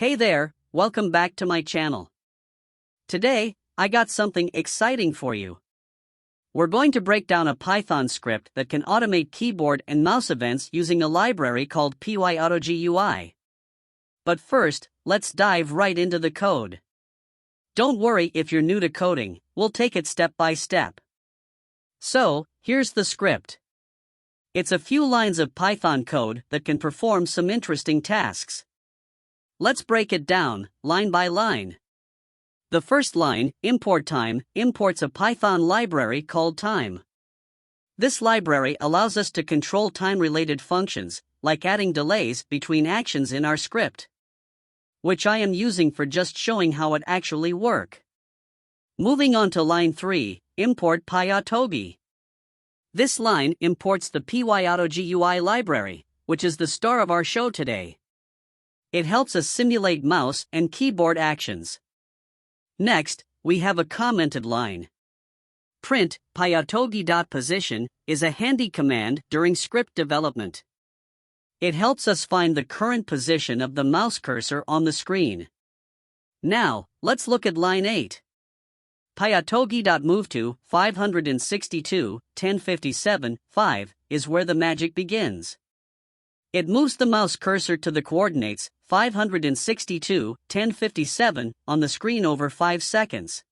Hey there, welcome back to my channel. Today, I got something exciting for you. We're going to break down a Python script that can automate keyboard and mouse events using a library called PyAutoGUI. But first, let's dive right into the code. Don't worry if you're new to coding, we'll take it step by step. So, here's the script. It's a few lines of Python code that can perform some interesting tasks. Let's break it down, line by line. The first line, import time, imports a Python library called time. This library allows us to control time-related functions, like adding delays between actions in our script, which I am using for just showing how it actually works. Moving on to line 3, import PyAutoGui. This line imports the PyAutoGUI library, which is the star of our show today. It helps us simulate mouse and keyboard actions. Next, we have a commented line. Print PyAutoGui.position is a handy command during script development. It helps us find the current position of the mouse cursor on the screen. Now, let's look at line 8. PyAutoGui.moveTo 562.1057.5 is where the magic begins. It moves the mouse cursor to the coordinates 562.1057 on the screen over 5 seconds.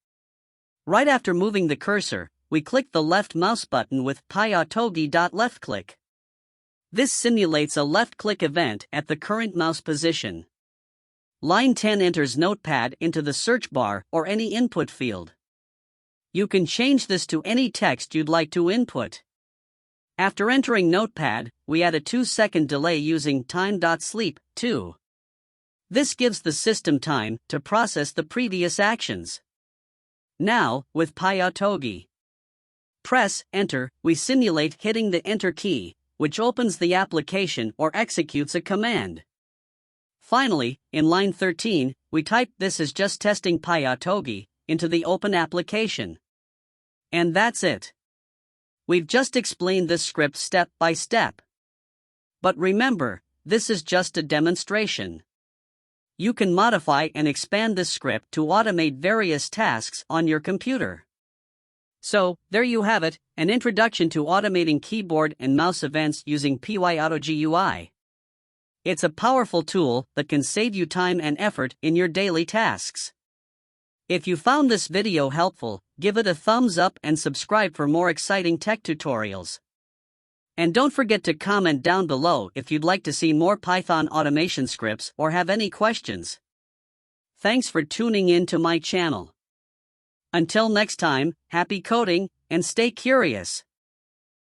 Right after moving the cursor, we click the left mouse button with PyAutoGui.leftClick. This simulates a left-click event at the current mouse position. Line 10 enters Notepad into the search bar or any input field. You can change this to any text you'd like to input. After entering Notepad, we add a 2-second delay using time.sleep, 2. This gives the system time to process the previous actions. Now, with PyAutoGui, press Enter, we simulate hitting the Enter key, which opens the application or executes a command. Finally, in line 13, we type "This is just testing PyAutoGui" into the open application. And that's it. We've just explained this script step by step. But remember, this is just a demonstration. You can modify and expand this script to automate various tasks on your computer. So, there you have it, an introduction to automating keyboard and mouse events using PyAutoGUI. It's a powerful tool that can save you time and effort in your daily tasks. If you found this video helpful, give it a thumbs up and subscribe for more exciting tech tutorials. And don't forget to comment down below if you'd like to see more Python automation scripts or have any questions. Thanks for tuning in to my channel. Until next time, happy coding and stay curious.